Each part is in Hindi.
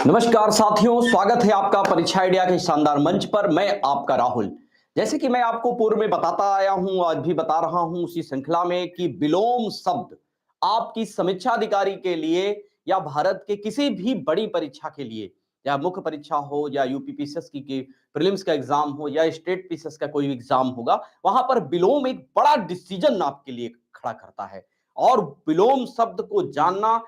नमस्कार साथियों, स्वागत है आपका परीक्षा आइडिया के शानदार मंच पर। मैं आपका राहुल। जैसे कि मैं आपको पूर्व में बताता आया हूं, आज भी बता रहा हूं उसी श्रृंखला में कि विलोम शब्द आपकी समीक्षा अधिकारी के लिए या भारत के किसी भी बड़ी परीक्षा के लिए, या मुख्य परीक्षा हो या यूपीपीसीएस की प्रीलिम्स का एग्जाम हो या स्टेट पीसीएस का कोई एग्जाम होगा, वहां पर विलोम एक बड़ा डिसीजन आपके लिए खड़ा करता है। और विलोम शब्द को जानना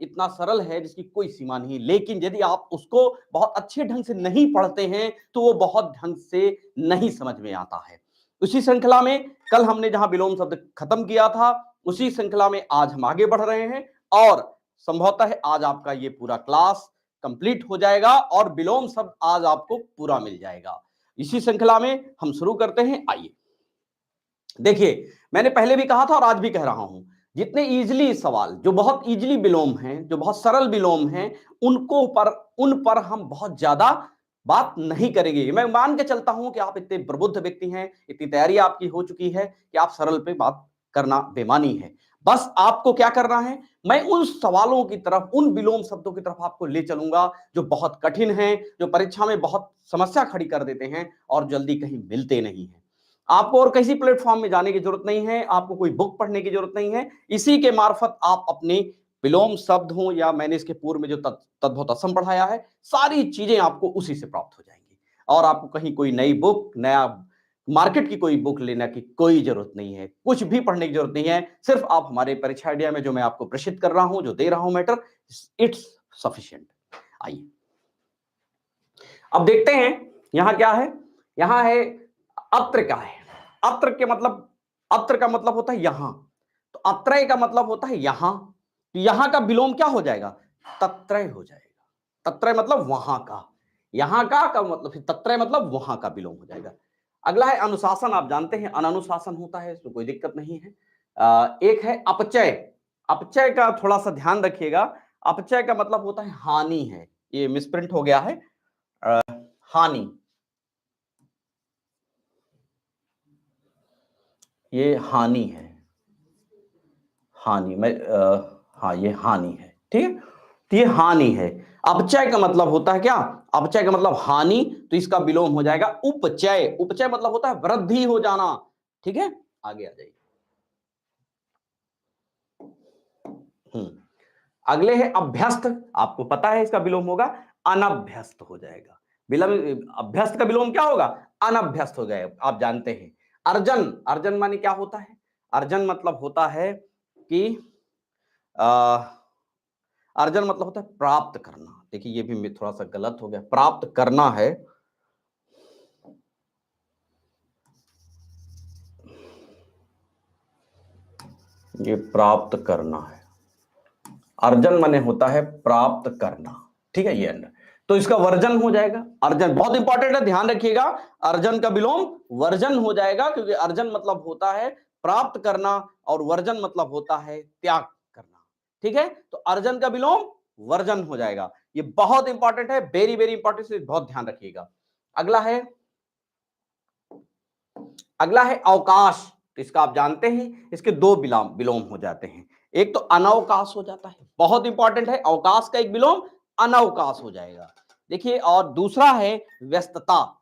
इतना सरल है जिसकी कोई सीमा नहीं। लेकिन यदि आप उसको बहुत अच्छे ढंग से नहीं पढ़ते हैं तो वो बहुत ढंग से नहीं समझ में आता है। उसी श्रृंखला में कल हमने जहां विलोम शब्द खत्म किया था, उसी श्रृंखला में आज हम आगे बढ़ रहे हैं और संभवतः आज आपका ये पूरा क्लास कंप्लीट हो जाएगा और विलोम शब्द आज आपको पूरा मिल जाएगा। इसी श्रृंखला में हम शुरू करते हैं। आइए देखिए, मैंने पहले भी कहा था और आज भी कह रहा हूं, जितने इजीली सवाल जो बहुत इजीली विलोम हैं, जो बहुत सरल विलोम हैं, उन पर हम बहुत ज्यादा बात नहीं करेंगे। मैं मान के चलता हूं कि आप इतने प्रबुद्ध व्यक्ति हैं, इतनी तैयारी आपकी हो चुकी है कि आप सरल पे बात करना बेमानी है। बस आपको क्या करना है, मैं उन सवालों की तरफ, उन विलोम शब्दों की तरफ आपको ले चलूंगा जो बहुत कठिन हैं, जो परीक्षा में बहुत समस्या खड़ी कर देते हैं और जल्दी कहीं मिलते नहीं हैं। आपको और किसी प्लेटफॉर्म में जाने की जरूरत नहीं है, आपको कोई बुक पढ़ने की जरूरत नहीं है। इसी के मार्फत आप अपने विलोम शब्द हो या मैंने इसके पूर्व में जो तद्भुत असम पढ़ाया है, सारी चीजें आपको उसी से प्राप्त हो जाएंगी और आपको कहीं कोई नई बुक, नया मार्केट की कोई बुक लेने की कोई जरूरत नहीं है, कुछ भी पढ़ने की जरूरत नहीं है। सिर्फ आप हमारे परीक्षा आइडिया में जो मैं आपको प्रेषित कर रहा हूं, जो दे रहा हूं मैटर, इट्स सफिशिएंट। आइए अब देखते हैं यहां क्या है। यहां है अत्र। क्या है अत्र? के मतलब, अत्र का मतलब होता है यहां, तो अत्रय का मतलब होता है यहां। तो यहां का विलोम क्या हो जाएगा? तत्रय हो जाएगा। तत्रय मतलब वहां का, यहां का मतलब फिर तत्रय मतलब वहां का विलोम हो जाएगा। अगला है अनुशासन। आप जानते हैं अनानुशासन होता है, इसमें कोई दिक्कत नहीं है। एक है अपचय। अपचय का थोड़ा सा ध्यान रखिएगा। अपचय का मतलब होता है हानि है। ये मिसप्रिंट हो गया है, हानि। ये हानि है, हानि मैं हाँ ये हानि है, ठीक है। तो ये हानि है। अपचय का मतलब होता है क्या? अपचय का मतलब हानि, तो इसका विलोम हो जाएगा उपचय। उपचय मतलब होता है वृद्धि हो जाना, ठीक है। आगे आ जाइए। अगले है अभ्यस्त। आपको पता है इसका विलोम होगा अनभ्यस्त हो जाएगा। विलोम, अभ्यस्त का विलोम क्या होगा? अनभ्यस्त हो जाएगा। आप जानते हैं अर्जन। अर्जन माने क्या होता है? अर्जन मतलब होता है कि अर्जन मतलब होता है प्राप्त करना। देखिए ये भी थोड़ा सा गलत हो गया, प्राप्त करना है। ये प्राप्त करना है। अर्जन माने होता है प्राप्त करना, ठीक है। ये अंडर, तो इसका वर्जन हो जाएगा। अर्जन बहुत इंपॉर्टेंट है, ध्यान रखिएगा। अर्जन का विलोम वर्जन हो जाएगा, क्योंकि अर्जन मतलब होता है प्राप्त करना और वर्जन मतलब होता है त्याग करना, ठीक है। तो अर्जन का विलोम वर्जन हो जाएगा। ये बहुत इंपॉर्टेंट है, वेरी वेरी इंपॉर्टेंट, बहुत ध्यान रखिएगा। अगला है अवकाश। तो इसका आप जानते हैं, इसके दो विलोम विलोम हो जाते हैं। एक तो अनवकाश हो जाता है, बहुत इंपॉर्टेंट है। अवकाश का एक विलोम अनवकाश हो जाएगा, देखिए। और दूसरा है व्यस्तता।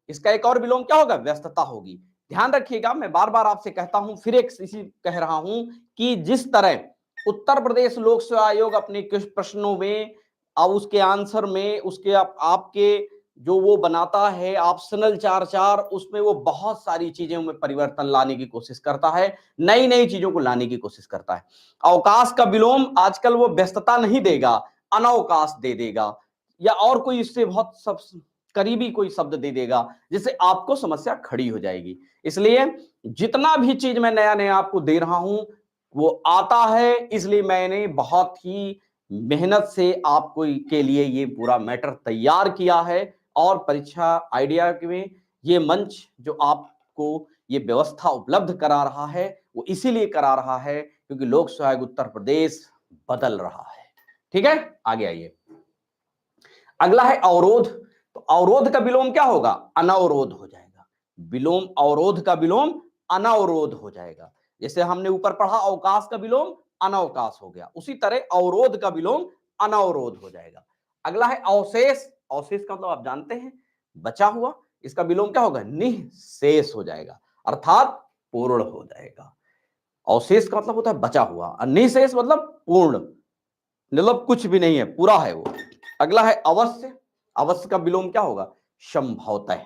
इसका एक और विलोम क्या होगा? व्यस्तता होगी। ध्यान रखिएगा, मैं बार बार आपसे कहता हूं, फिर एक इसी कह रहा हूं कि जिस तरह उत्तर प्रदेश लोक सेवा आयोग अपने कुछ प्रश्नों में और उसके आंसर में उसके आपके जो वो बनाता है ऑप्शनल चार चार, उसमें वो बहुत सारी चीजों में परिवर्तन लाने की कोशिश करता है, नई नई चीजों को लाने की कोशिश करता है। अवकाश का विलोम आजकल वो व्यस्तता नहीं देगा, अनवकाश दे देगा, या और कोई इससे बहुत सब करीबी कोई शब्द दे देगा, जिससे आपको समस्या खड़ी हो जाएगी। इसलिए जितना भी चीज मैं नया नया आपको दे रहा हूं वो आता है, इसलिए मैंने बहुत ही मेहनत से आपको के लिए ये पूरा मैटर तैयार किया है। और परीक्षा आइडिया में ये मंच जो आपको ये व्यवस्था उपलब्ध करा रहा है, वो इसीलिए करा रहा है क्योंकि लोक सेवा आयोग उत्तर प्रदेश बदल रहा है, ठीक है। आगे आइए। अगला है अवरोध। तो अवरोध का विलोम क्या होगा? अनवरोध हो जाएगा। विलोम अवरोध का विलोम अनवरोध हो जाएगा। जैसे हमने ऊपर पढ़ा अवकाश का विलोम अनवकाश हो गया, उसी तरह अवरोध का विलोम अनवरोध हो जाएगा। अगला है अवशेष। अवशेष का मतलब आप जानते हैं, बचा हुआ। इसका विलोम क्या होगा? निःशेष हो जाएगा, अर्थात पूर्ण हो जाएगा। अवशेष का मतलब होता है बचा हुआ, और निःशेष मतलब पूर्ण, मतलब कुछ भी नहीं है, पूरा है वो। अगला है अवश्य। अवश्य का विलोम क्या होगा? संभवतः।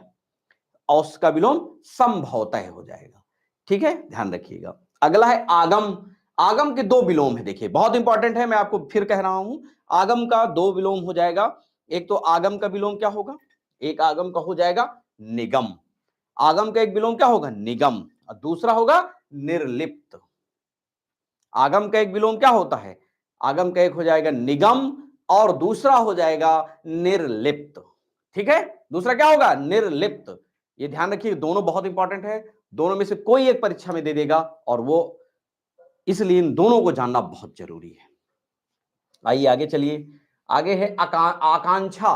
अवश्य का विलोम संभवतः हो जाएगा। ठीक है, ध्यान रखिएगा। अगला है आगम। आगम के दो विलोम है, देखिए बहुत इंपॉर्टेंट है, मैं आपको फिर कह रहा हूं। आगम का दो विलोम हो जाएगा। एक तो आगम का विलोम क्या होगा? एक आगम का हो जाएगा निगम। आगम का एक विलोम क्या होगा? निगम। और दूसरा होगा निर्लिप्त। आगम का एक विलोम क्या होता है? आगम का एक हो जाएगा निगम, और दूसरा हो जाएगा निर्लिप्त। ठीक है, दूसरा क्या होगा? निर्लिप्त। ये ध्यान रखिए, दोनों बहुत इंपॉर्टेंट है। दोनों में से कोई एक परीक्षा में दे देगा, और वो इसलिए इन दोनों को जानना बहुत जरूरी है। आइए आगे चलिए। आगे है आकांक्षा।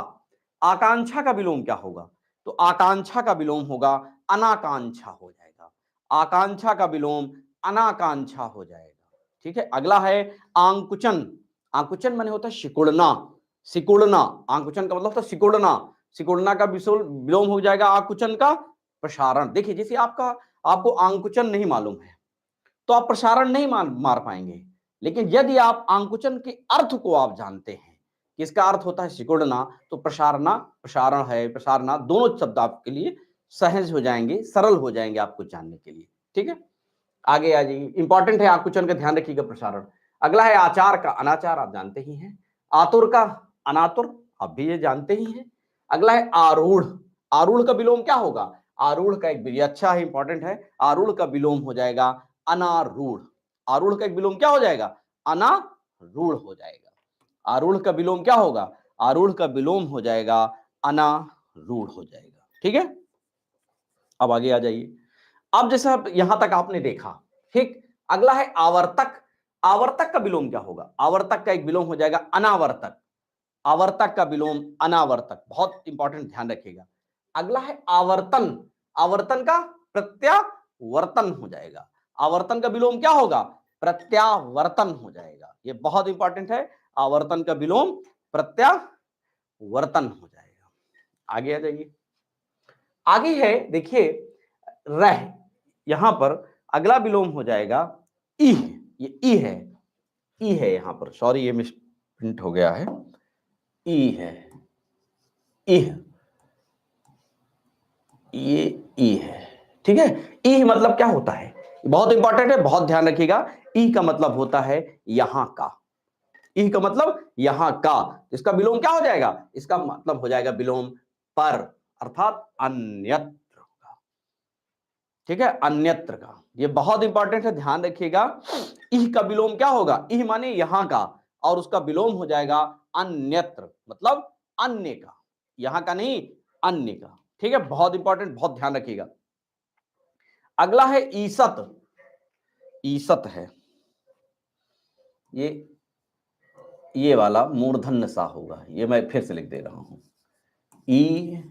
आकांक्षा का विलोम क्या होगा? तो आकांक्षा का विलोम होगा अनाकांक्षा हो जाएगा। आकांक्षा का विलोम अनाकांक्षा हो जाएगा। ठीक है, अगला है आंकुचन। आंकुचन माने होता है सिकुड़ना। सिकुड़ना, आंकुचन का मतलब होता है सिकुड़ना। सिकुड़ना का विलोम हो जाएगा आंकुचन का प्रसारण। देखिए, जैसे आपको आंकुचन नहीं मालूम है तो आप प्रसारण नहीं मार पाएंगे, लेकिन यदि आप आंकुचन के अर्थ को आप जानते हैं कि इसका अर्थ होता है सिकुड़ना, तो प्रसारणा, प्रसारण है, प्रसारणा, दोनों शब्द आपके लिए सहज हो जाएंगे, सरल हो जाएंगे आपको जानने के लिए। ठीक है, आगे आ जाइए। इंपॉर्टेंट है आंकुचन का, ध्यान रखिएगा, प्रसारण। अगला है आचार का अनाचार, आप जानते ही हैं। आतुर का अनातुर, आप भी ये जानते ही हैं। अगला है आरूढ़। आरूढ़ का विलोम क्या होगा? आरूढ़ का एक भी अच्छा है, इंपॉर्टेंट है। आरूढ़ का विलोम हो जाएगा अनारूढ़। आरूढ़ का एक विलोम क्या हो जाएगा? अनारूढ़ हो जाएगा। आरूढ़ का विलोम क्या होगा? आरूढ़ का विलोम हो जाएगा अनारूढ़ हो जाएगा। ठीक है, अब आगे आ जाइए। अब जैसे अब यहां तक आपने देखा, ठीक। अगला है आवर्तक। आवर्तक का विलोम क्या होगा? आवर्तक का एक विलोम हो जाएगा अनावर्तक। आवर्तक का विलोम अनावर्तक, बहुत इंपॉर्टेंट, ध्यान रखिएगा। अगला है आवर्तन। आवर्तन का प्रत्यावर्तन हो जाएगा। आवर्तन का विलोम क्या होगा? प्रत्यावर्तन हो जाएगा। ये बहुत इंपॉर्टेंट है। आवर्तन का विलोम प्रत्यावर्तन हो जाएगा। आगे आ जाइए। आगे है, देखिए, रह। यहां पर अगला विलोम हो जाएगा इह। ये ई है, ई है यहां पर, सॉरी ये मिस प्रिंट हो गया है। ई है, इह, ये ई है। ठीक है, ई मतलब क्या होता है? बहुत इंपॉर्टेंट है, बहुत ध्यान रखिएगा। ई का मतलब होता है यहां का। ई का मतलब यहां का। इसका विलोम क्या हो जाएगा? इसका मतलब हो जाएगा विलोम पर, अर्थात अन्यत्र का। ठीक है, अन्यत्र का, ये बहुत इंपॉर्टेंट है, ध्यान रखिएगा। इह का विलोम क्या होगा? इह माने यहां का, और उसका विलोम हो जाएगा अन्यत्र, मतलब अन्य का, यहां का नहीं, अन्य का। ठीक है, बहुत इंपॉर्टेंट, बहुत ध्यान रखिएगा। अगला है ईसत। ईसत है, ये वाला मूर्धन्य सा होगा, ये मैं फिर से लिख दे रहा हूं। ई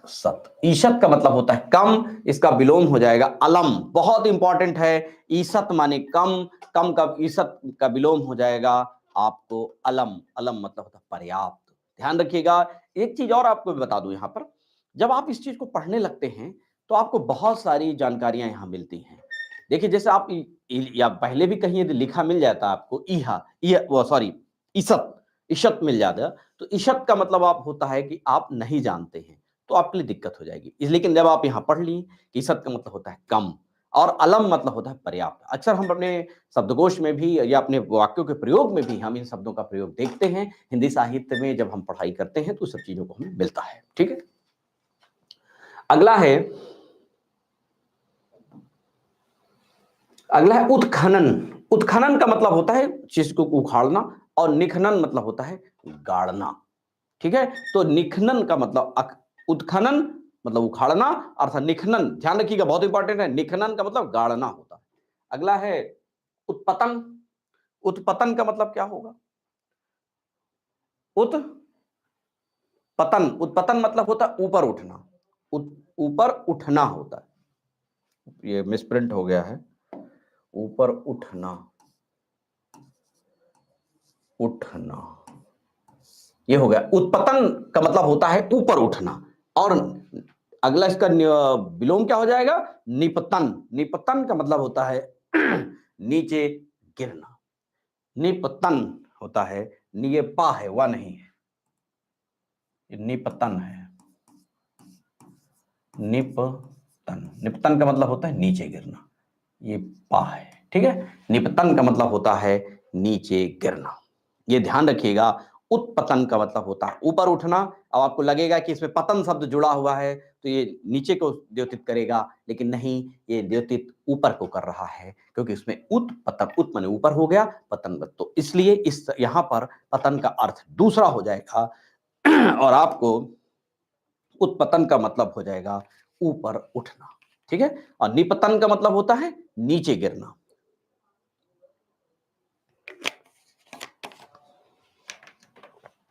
सत। ईशत का मतलब होता है कम, इसका विलोम हो जाएगा अलम। बहुत इंपॉर्टेंट है, ईसत माने कम, कम का ईसत का विलोम हो जाएगा आपको अलम। अलम मतलब होता है पर्याप्त। ध्यान रखिएगा। एक चीज और आपको बता दूं, यहां पर जब आप इस चीज को पढ़ने लगते हैं तो आपको बहुत सारी जानकारियां यहां मिलती हैं। देखिए, जैसे आप या पहले भी कहीं यदि लिखा मिल जाता आपको ईहा, वो सॉरी, ईसत, ईशत मिल जाता, तो ईशत का मतलब आप होता है कि आप नहीं जानते हैं, तो आपके लिए दिक्कत हो जाएगी। लेकिन जब आप यहां पढ़ ली कि ईसत का मतलब होता है कम, और अलम मतलब होता है पर्याप्त। अक्सर हम अपने शब्दकोश में भी या अपने वाक्यों के प्रयोग में भी हम इन शब्दों का प्रयोग देखते हैं। हिंदी साहित्य में जब हम पढ़ाई करते हैं तो सब चीजों को हमें मिलता है। ठीक है, अगला है, अगला है उत्खनन। उत्खनन का मतलब होता है चीज को उखाड़ना, और निखनन मतलब होता है गाड़ना। ठीक है, तो निखनन का मतलब उत्खनन मतलब उखाड़ना, अर्थात निखनन, ध्यान रखिएगा, बहुत इंपॉर्टेंट है। निखनन का मतलब गाड़ना होता है। अगला है उत्पतन। उत्पतन का मतलब क्या होगा? उत्पतन, उत्पतन मतलब होता है ऊपर उठना, ऊपर उठना होता है। ये मिसप्रिंट हो गया है, ऊपर उठना। उठना, ये हो गया। उत्पतन का मतलब होता है ऊपर उठना, और अगला इसका विलोम क्या हो जाएगा? निपतन। निपतन का मतलब होता है नीचे गिरना। निपतन होता है, ये पा है, वह नहीं है, ये निपतन है। निपतन, निपतन का मतलब होता है नीचे गिरना, ये पा है, ठीक है। निपतन का मतलब होता है नीचे गिरना, ये ध्यान रखिएगा। उत्पतन का मतलब होता है ऊपर उठना। अब आपको लगेगा कि इसमें पतन शब्द जुड़ा हुआ है तो ये नीचे को द्योतित करेगा, लेकिन नहीं, ये द्योतित ऊपर को कर रहा है, क्योंकि इसमें उत्पतन, उत माने ऊपर हो गया, पतन, तो इसलिए इस यहां पर पतन का अर्थ दूसरा हो जाएगा और आपको उत्पतन का मतलब हो जाएगा ऊपर उठना, ठीक है। और निपतन का मतलब होता है नीचे गिरना।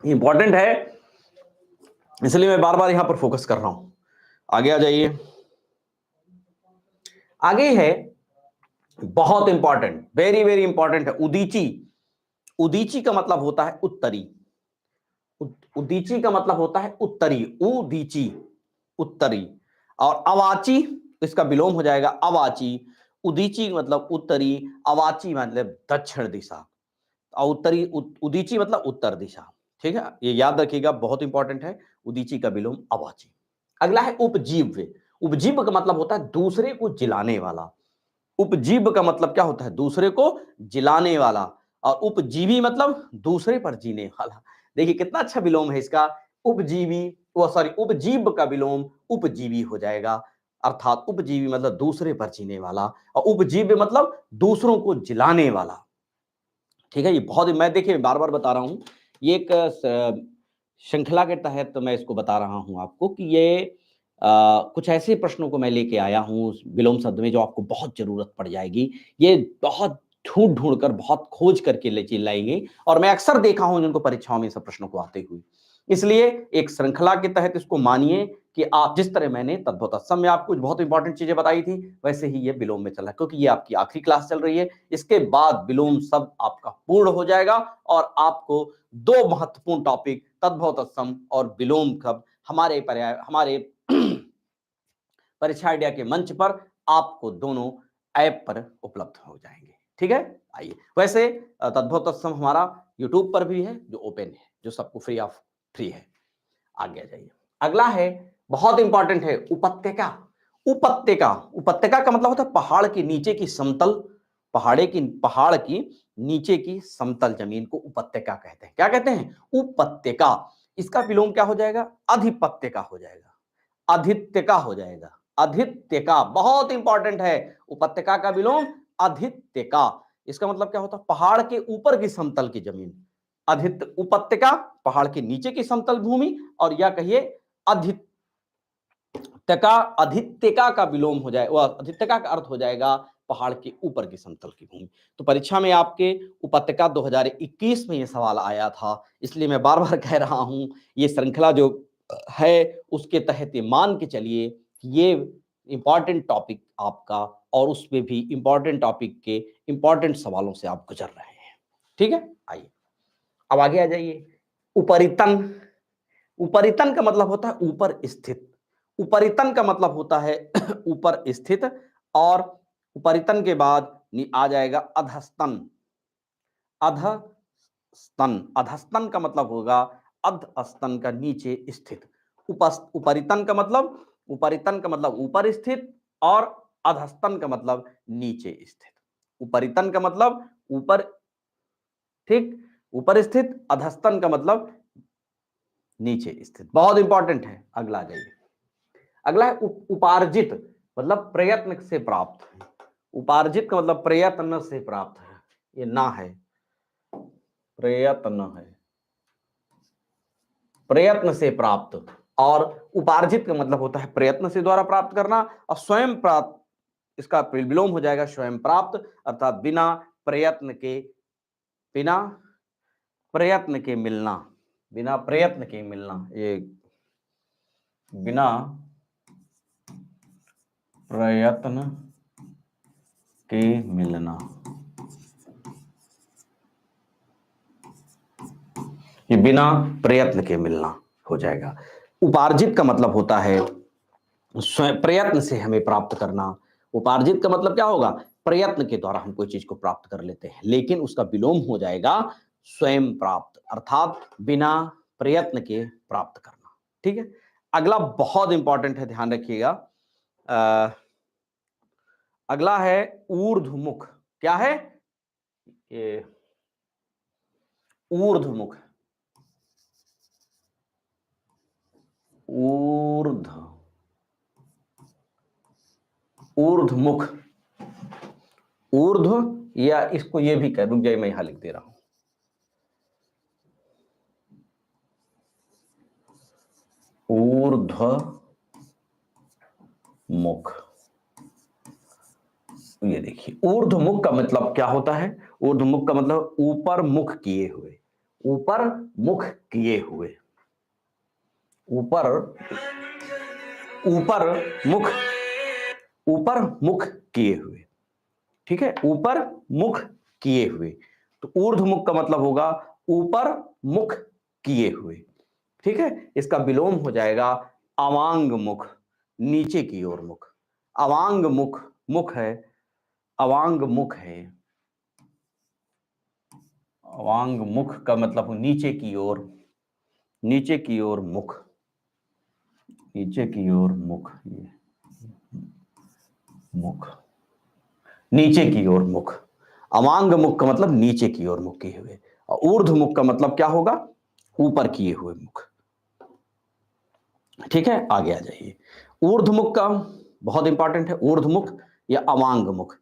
इंपॉर्टेंट है, इसलिए मैं बार बार यहां पर फोकस कर रहा हूं। आगे आ जाइए। आगे है बहुत इंपॉर्टेंट, वेरी वेरी इंपॉर्टेंट है, उदीची। उदीची का मतलब होता है उत्तरी। उदीची का मतलब होता है उत्तरी, उदीची, उत्तरी। और अवाची, इसका विलोम हो जाएगा अवाची। उदीची मतलब उत्तरी, अवाची मतलब दक्षिण दिशा, और उत्तरी उदीची मतलब उत्तर दिशा, ठीक है। ये याद रखिएगा, बहुत इंपॉर्टेंट है। उदीची का विलोम अवाची। अगला है उपजीव्य। उपजीव्य का मतलब होता है दूसरे को जिलाने वाला। उपजीव्य का मतलब क्या होता है? दूसरे को जिलाने वाला। और उपजीवी मतलब दूसरे पर जीने वाला। देखिए कितना अच्छा विलोम है इसका। उपजीवी, वो सॉरी, उपजीव्य का विलोम उपजीवी हो जाएगा, अर्थात उपजीवी मतलब दूसरे पर जीने वाला, और उपजीव्य मतलब दूसरों को जिलाने वाला, ठीक है। ये बहुत, मैं देखिए बार बार बता रहा हूं, ये एक श्रृंखला के तहत तो मैं इसको बता रहा हूं आपको कि ये कुछ ऐसे प्रश्नों को मैं लेके आया हूं विलोम शब्द में जो आपको बहुत जरूरत पड़ जाएगी। ये बहुत ढूंढ ढूंढ कर, बहुत खोज करके ले चिल्लाएंगे, और मैं अक्सर देखा हूं जिनको परीक्षाओं में सब प्रश्नों को आते हुए। इसलिए एक श्रृंखला के तहत इसको मानिए कि आप जिस तरह मैंने तद्भव तत्सम में आपको बहुत इंपॉर्टेंट चीजें बताई थी, वैसे ही ये विलोम में चला, क्योंकि ये आपकी आखिरी क्लास चल रही है। इसके बाद विलोम शब्द आपका पूर्ण हो जाएगा, और आपको दो महत्वपूर्ण टॉपिक तद्भव तत्सम और विलोम शब्द हमारे पर्याय, हमारे परीक्षा आइडिया के मंच पर आपको दोनों ऐप पर उपलब्ध हो जाएंगे, ठीक है। आइए, वैसे तद्भव तत्सम हमारा यूट्यूब पर भी है, जो ओपन है, जो सबको फ्री है। आगे आ जाइए। अगला है, बहुत इंपॉर्टेंट है, उपत्यका। उपत्यका, उपत्यका का मतलब होता है पहाड़ के नीचे की समतल, पहाड़ की नीचे की समतल जमीन को उपत्यका कहते हैं। क्या कहते हैं? उपत्यका। इसका विलोम क्या हो जाएगा? अधिपत्यका हो जाएगा, अधित्यका हो जाएगा, अधित्यका, बहुत इंपॉर्टेंट है। उपत्यका का विलोम अधित्यका। इसका मतलब क्या होता है? पहाड़ के ऊपर की समतल की जमीन। अधित उपत्यका पहाड़ के नीचे की समतल भूमि, और या कहिए अधित्यका, अधित्यका का विलोम हो जाए, वह अधित्यका का अर्थ हो जाएगा पहाड़ के ऊपर की समतल की भूमि। तो परीक्षा में आपके उपत्यका 2021 में यह सवाल आया था, इसलिए मैं बार बार कह रहा हूं, ये श्रृंखला जो है उसके तहत ये मान के चलिए कि ये इंपॉर्टेंट टॉपिक आपका, और उसमें भी इंपॉर्टेंट टॉपिक के इंपॉर्टेंट सवालों से आप गुजर रहे हैं, ठीक है। आइए अब आगे आ जाइए। उपरितन। उपरितन का मतलब होता है ऊपर स्थित। उपरितन का मतलब होता है ऊपर स्थित, और उपरितन के बाद आ जाएगा अधस्तन। अधस्तन, अधस्तन का मतलब होगा अधस्तन का नीचे स्थित। उपरितन का मतलब, उपरितन का मतलब ऊपर स्थित, और अधस्तन का मतलब नीचे स्थित। उपरितन का मतलब ऊपर, ठीक, ऊपर स्थित। अधस्तन का मतलब नीचे स्थित, बहुत इंपॉर्टेंट है। अगला आ जाइए। अगला है उपार्जित, मतलब प्रयत्न से प्राप्त है। उपार्जित का मतलब प्रयत्न से प्राप्त है, ये ना है, प्रयत्न है, प्रयत्न से प्राप्त। और उपार्जित का मतलब होता है प्रयत्न से द्वारा प्राप्त करना, और स्वयं प्राप्त, इसका विलोम हो जाएगा स्वयं प्राप्त, अर्थात बिना प्रयत्न के, बिना प्रयत्न के मिलना, बिना प्रयत्न के मिलना, ये बिना प्रयत्न के मिलना। ये बिना प्रयत्न के मिलना हो जाएगा। उपार्जित का मतलब होता है स्वयं प्रयत्न से हमें प्राप्त करना। उपार्जित का मतलब क्या होगा? प्रयत्न के द्वारा हम कोई चीज को प्राप्त कर लेते हैं, लेकिन उसका विलोम हो जाएगा स्वयं प्राप्त, अर्थात बिना प्रयत्न के प्राप्त करना। ठीक है। अगला बहुत इंपॉर्टेंट है, ध्यान रखिएगा। अगला है ऊर्ध्वमुख। क्या है ये? ऊर्ध्वमुख। ऊर्ध्व ऊर्ध्वमुख। ऊर्ध्व, या इसको ये भी कह, रुक जाइए मैं यहां लिख दे रहा हूं। ऊर्ध्व मुख। ये देखिए, ऊर्ध्वमुख का मतलब क्या होता है? ऊर्ध्वमुख का मतलब ऊपर मुख किए हुए, ऊपर मुख किए हुए, ऊपर ऊपर मुख, ऊपर मुख किए हुए। ठीक है, ऊपर मुख किए हुए। तो ऊर्ध्वमुख का मतलब होगा ऊपर मुख किए हुए। ठीक है, इसका विलोम हो जाएगा अवांग मुख, नीचे की ओर मुख। अवांग मुख मुख है, अवांग मुख है। अवांग मुख का मतलब नीचे की ओर, नीचे की ओर मुख, नीचे की ओर मुख, ये मुख, नीचे की ओर मुख। अवांग मुख का मतलब नीचे की ओर मुख किए हुए, और ऊर्ध्व मुख का मतलब क्या होगा? ऊपर किए हुए मुख। ठीक है, आगे आ जाइए। ऊर्ध्व मुख का बहुत इंपॉर्टेंट है, ऊर्ध्व मुख या अवांग मुख।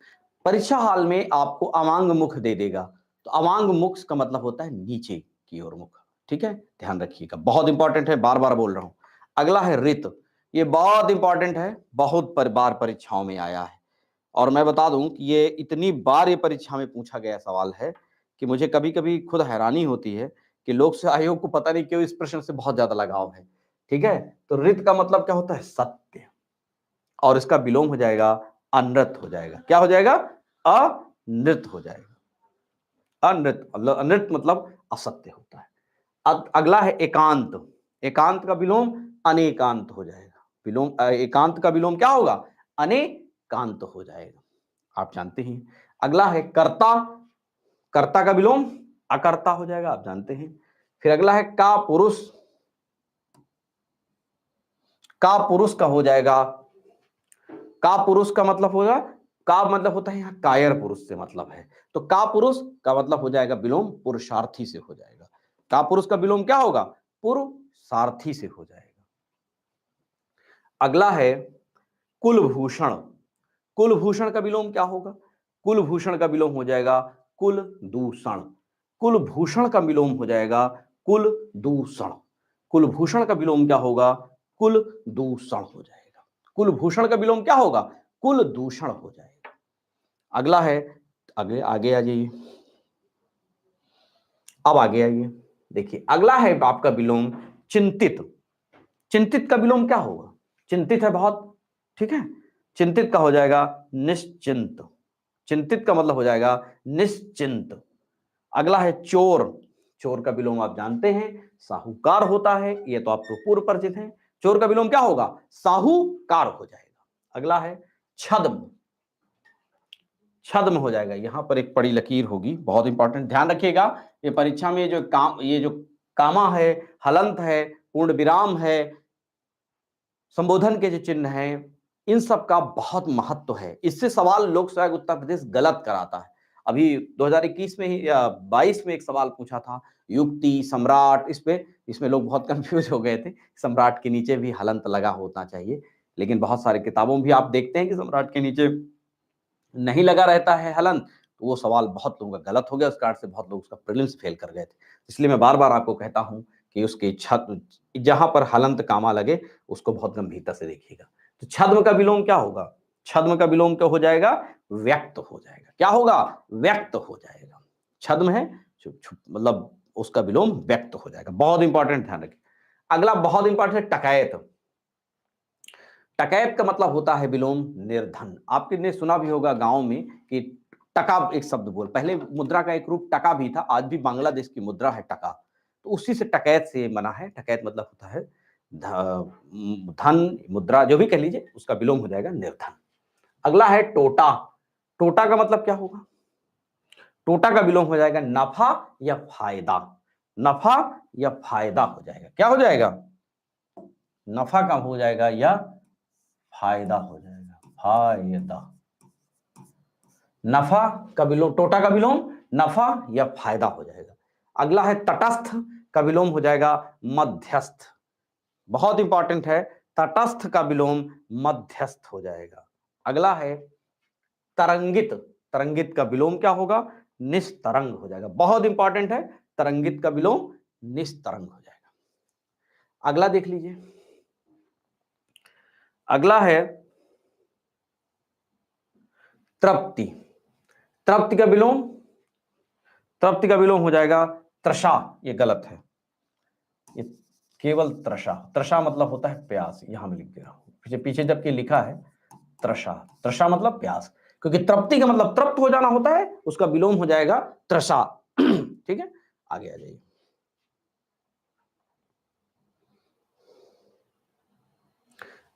परीक्षा हाल में आपको अवांग मुख दे देगा, तो अवांग मुख का मतलब होता है नीचे की ओर मुख। ठीक है, ध्यान रखिएगा, बहुत इंपॉर्टेंट है, बार बार बोल रहा हूं। अगला है रित। ये बहुत इंपॉर्टेंट है, बहुत बार परीक्षाओं में आया है, और मैं बता दूं कि ये इतनी बार ये परीक्षा में पूछा गया सवाल है कि मुझे कभी कभी खुद हैरानी होती है कि लोक सेवा आयोग को पता नहीं क्यों इस प्रश्न से बहुत ज्यादा लगाव है। ठीक है, तो रित का मतलब क्या होता है? सत्य, और इसका विलोम हो जाएगा अनृत हो जाएगा। क्या हो जाएगा? अनृत हो जाएगा। अनृत मतलब, अनृत मतलब असत्य होता है। अगला है एकांत। एकांत का विलोम अनेकांत हो जाएगा। विलोम एकांत का विलोम क्या होगा? अनेकांत हो जाएगा, आप जानते हैं। अगला है कर्ता। कर्ता का विलोम अकर्ता हो जाएगा, आप जानते हैं। फिर अगला है का पुरुष। का पुरुष का हो जाएगा, का पुरुष का मतलब होगा, का मतलब होता है यहाँ कायर पुरुष से मतलब है, तो का पुरुष का मतलब हो जाएगा विलोम पुरुषार्थी से हो जाएगा। का पुरुष का विलोम क्या होगा? पुरुषार्थी से हो जाएगा। अगला है कुलभूषण। कुलभूषण का विलोम क्या होगा? कुलभूषण का विलोम हो जाएगा कुल दूषण। कुलभूषण का विलोम हो जाएगा कुल दूषण। कुलभूषण का विलोम क्या होगा? कुल दूषण हो जाएगा। कुलभूषण का विलोम क्या होगा? कुल दूषण हो जाएगा। अगला है, आगे आगे आ जाइए, अब आगे आइए। देखिए, अगला है आपका विलोम चिंतित। चिंतित का विलोम क्या होगा? चिंतित है बहुत, ठीक है, चिंतित का हो जाएगा निश्चिंत। चिंतित का मतलब हो जाएगा निश्चिंत। अगला है चोर। चोर का विलोम आप जानते हैं साहूकार होता है, ये तो आपको पूर्व परिचित है। चोर का विलोम क्या होगा? साहूकार हो जाएगा। अगला है छद्म। छद्म हो जाएगा, यहां पर एक बड़ी लकीर होगी, बहुत इंपॉर्टेंट, ध्यान रखिएगा। ये परीक्षा में जो काम, ये जो कामा है, हलंत है, पूर्ण विराम है, संबोधन के जो चिन्ह हैं, इन सब का बहुत महत्व है। इससे सवाल लोक सेवा आयोग उत्तर प्रदेश गलत कराता है। अभी 2021 में ही या 22 में एक सवाल पूछा था, युक्ति सम्राट, इसमें लोग बहुत कंफ्यूज हो गए थे। सम्राट के नीचे भी हलंत लगा होना चाहिए, लेकिन बहुत सारे किताबों में भी आप देखते हैं कि सम्राट के नीचे नहीं लगा रहता है हलंत, तो वो सवाल बहुत लोगों का गलत हो गया, उस कारण से बहुत लोग उसका प्रीलिम्स फेल कर गए थे। इसलिए मैं बार बार आपको कहता हूं कि उसके छद्म, जहां पर हलंत कामा लगे उसको बहुत गंभीरता से देखिएगा। तो छद्म का विलोम क्या होगा? छद्म का विलोम क्या हो जाएगा? व्यक्त हो जाएगा। क्या होगा? व्यक्त हो जाएगा। छद्म है, मतलब उसका विलोम व्यक्त हो जाएगा। बहुत इंपॉर्टेंट, ध्यान रखिए। अगला बहुत इंपॉर्टेंट है टकैत। टकैत का मतलब होता है विलोम निर्धन। आपने सुना भी होगा गांव में कि टका एक शब्द बोल, पहले मुद्रा का एक रूप टका भी था, आज भी बांग्लादेश की मुद्रा है टका। तो उसी से टकैत से बना है। टकैत मतलब होता है धन, मुद्रा, जो भी कह लीजिए, उसका विलोम हो जाएगा निर्धन। अगला है टोटा। टोटा का मतलब क्या होगा? टोटा का विलोम हो जाएगा नफा या फायदा। नफा या फायदा हो जाएगा। क्या हो जाएगा? नफा का हो जाएगा या फायदा हो जाएगा। फायदा। नफा का विलोम, टोटा का विलोम नफा या फायदा हो जाएगा। अगला है तटस्थ का विलोम हो जाएगा मध्यस्थ। बहुत इंपॉर्टेंट है, तटस्थ का विलोम मध्यस्थ हो जाएगा। अगला है तरंगित। तरंगित का विलोम क्या होगा? निस्तरंग हो जाएगा। बहुत इंपॉर्टेंट है, तरंगित का विलोम निस्तरंग हो जाएगा। अगला देख लीजिए, अगला है तृप्ति। तृप्ति का विलोम, तृप्ति का विलोम हो जाएगा तृषा। ये गलत है, ये केवल तृषा। तृषा मतलब होता है प्यास। यहां मैं लिख दे रहा हूं, पीछे पीछे जबकि लिखा है तृषा। तृषा मतलब प्यास, क्योंकि तृप्ति का मतलब तृप्त हो जाना होता है, उसका विलोम हो जाएगा तृषा। ठीक है, आगे आ जाइए।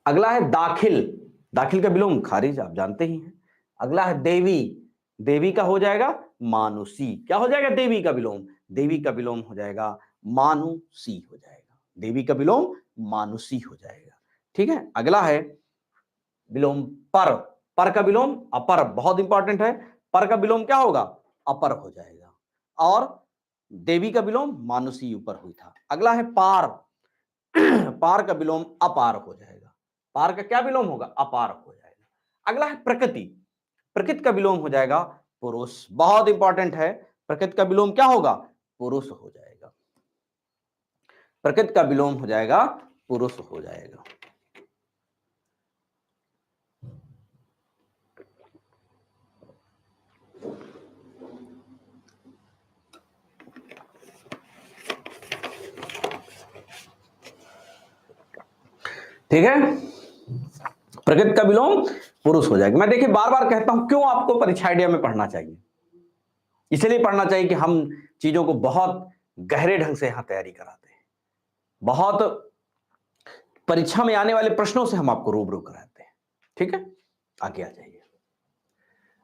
अगला है दाखिल। दाखिल का विलोम खारिज, आप जानते ही हैं। अगला है देवी। देवी का हो जाएगा मानुषी। क्या हो जाएगा देवी का विलोम? देवी का विलोम हो जाएगा मानुषी हो जाएगा। देवी का विलोम मानुषी हो जाएगा। ठीक है, अगला है विलोम पर। पर का विलोम अपर। बहुत इंपॉर्टेंट है, पर का विलोम क्या होगा? अपर हो जाएगा। और देवी का विलोम मानुषी ऊपर हुई था। अगला है पार। पार का विलोम अपार हो जाएगा। पार का क्या विलोम होगा? अपार हो जाएगा। अगला है प्रकृति। प्रकृति का विलोम हो जाएगा पुरुष। बहुत इंपॉर्टेंट है, प्रकृति का विलोम क्या होगा? पुरुष हो जाएगा। प्रकृति का विलोम हो जाएगा पुरुष हो जाएगा। ठीक है, प्रकृति का विलोम पुरुष हो जाएगा। मैं देखिए बार बार कहता हूं क्यों आपको परीक्षा आइडिया में पढ़ना चाहिए। इसलिए पढ़ना चाहिए कि हम चीजों को बहुत गहरे ढंग से यहां तैयारी कराते हैं। बहुत परीक्षा में आने वाले प्रश्नों से हम आपको रूबरू कराते हैं। ठीक है, आगे आ जाइए।